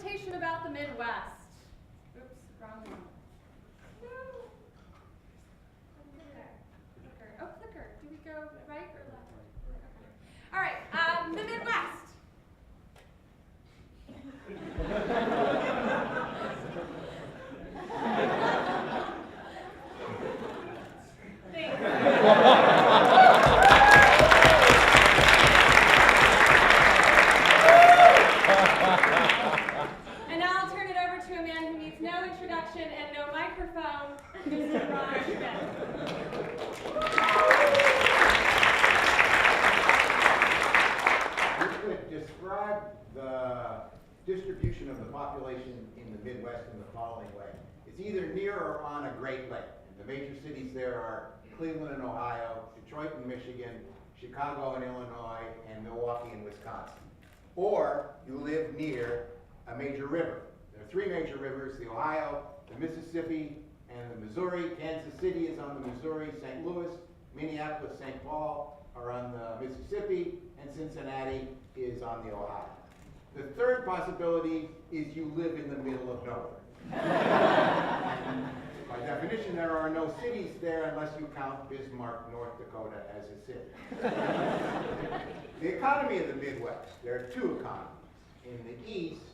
presentation about the Midwest. Oops, wrong one. No. Clicker. Oh, clicker. Do we go right or left? Okay. All right, the Midwest. And now I'll turn it over to a man who needs no introduction and no microphone, Mr. Ron Schmidt. We could describe the distribution of the population in the Midwest in the following way. It's either near or on a Great Lake. And the major cities there are Cleveland in Ohio, Detroit in Michigan, Chicago in Illinois, and Milwaukee in Wisconsin. Or you live near a major river. There are three major rivers, the Ohio, the Mississippi, and the Missouri. Kansas City is on the Missouri. St. Louis, Minneapolis, St. Paul are on the Mississippi, and Cincinnati is on the Ohio. The third possibility is you live in the middle of nowhere. By definition, there are no cities there unless you count Bismarck, North Dakota as a city. The economy of the Midwest, there are two economies. In the east,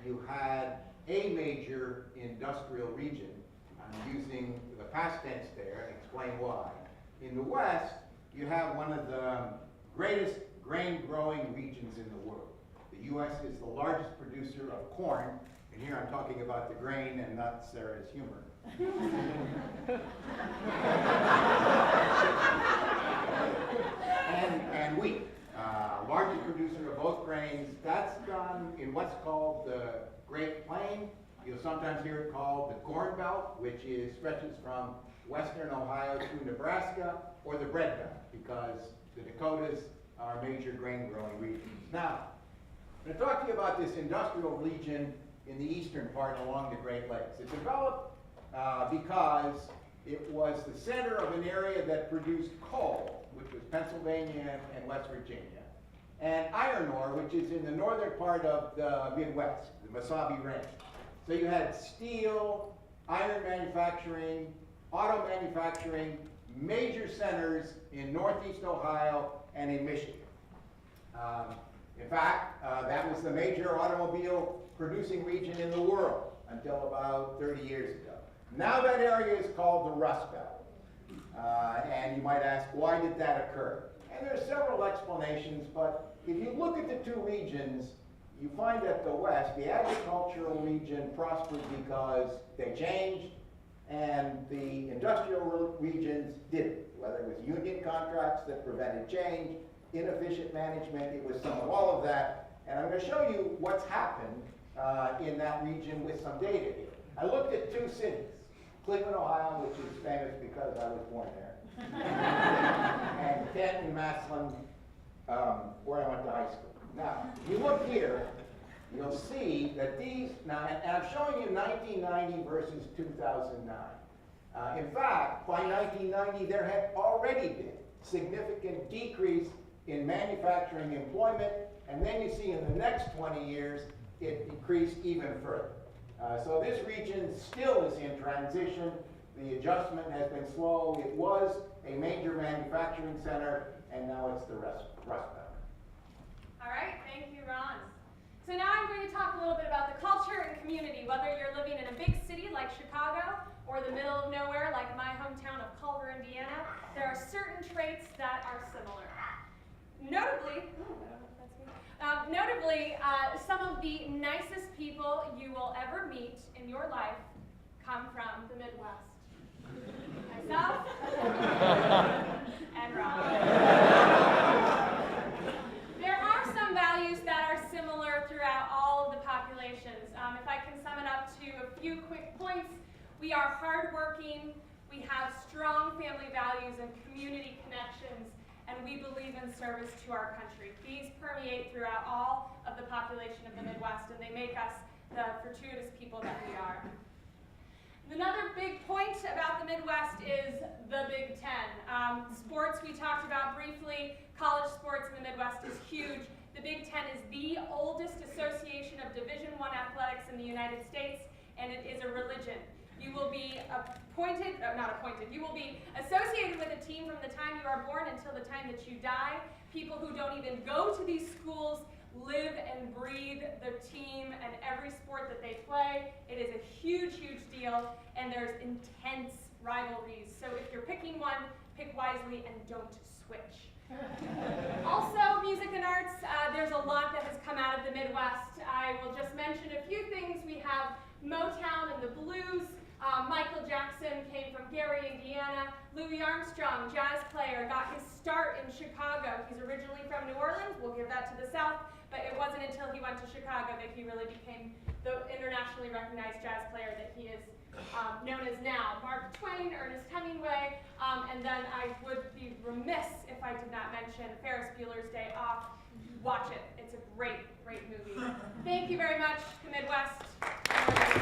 you had a major industrial region. I'm using the past tense there and explain why. In the west, you have one of the greatest grain-growing regions in the world. The U.S. is the largest producer of corn, and here I'm talking about the grain and not Sarah's humor. and wheat, largest producer of both grains. That's done in what's called the Great Plain. You'll sometimes hear it called the Corn Belt, which stretches from western Ohio to Nebraska, or the Bread Belt, because the Dakotas are major grain-growing regions. Now, I'm going to talk to you about this industrial region in the eastern part along the Great Lakes. It developed because it was the center of an area that produced coal, which was Pennsylvania and West Virginia, and iron ore, which is in the northern part of the Midwest, the Mesabi Range. So you had steel, iron manufacturing, auto manufacturing, major centers in northeast Ohio and in Michigan. In fact, that was the major automobile producing region in the world until about 30 years ago. Now that area is called the Rust Belt. And you might ask, why did that occur? And there are several explanations, but if you look at the two regions, you find that the West, the agricultural region, prospered because they changed, and the industrial regions didn't. Whether it was union contracts that prevented change, inefficient management, it was some of all of that. And I'm going to show you what's happened in that region with some data here. I looked at two cities, Cleveland, Ohio, which is famous because I was born there, and Canton, Massillon, where I went to high school. Now, if you look here, you'll see that these, now, and I'm showing you 1990 versus 2009. In fact, by 1990, there had already been significant decrease in manufacturing employment, and then you see in the next 20 years, it decreased even further. So this region still is in transition. The adjustment has been slow. It was a major manufacturing center, and now it's the Rust Belt. All right, thank you, Ron. So now I'm going to talk a little bit about the culture and community. Whether you're living in a big city like Chicago or the middle of nowhere like my hometown of Culver, Indiana, there are certain traits that are similar. Notably, some of the nicest people you will ever meet in your life come from the Midwest. Myself and Ron. There are some values that are similar throughout all of the populations. If I can sum it up to a few quick points, we are hardworking, we have strong family values and community connections, and we believe in service to our country. These permeate throughout all of the population of the Midwest, and they make us the fortuitous people that we are. Another big point about the Midwest is the Big Ten. Sports we talked about briefly. College sports in the Midwest is huge. The Big Ten is the oldest association of Division I athletics in the United States, and it is a religion. You will be you will be associated with a team from the time you are born until the time that you die. People who don't even go to these schools live and breathe the team and every sport that they play. It is a huge, huge deal, and there's intense rivalries. So if you're picking one, pick wisely and don't switch. Also, music and arts, there's a lot that has come out of the Midwest. I will just mention a few things. We have Motown and the blues. Michael Jackson came from Gary, Indiana. Louis Armstrong, jazz player, got his start in Chicago. He's originally from New Orleans. We'll give that to the South, but it wasn't until he went to Chicago that he really became the internationally recognized jazz player that he is known as now. Mark Twain, Ernest Hemingway, and then I would be remiss if I did not mention Ferris Bueller's Day Off. Watch it. It's a great, great movie. Thank you very much, the Midwest.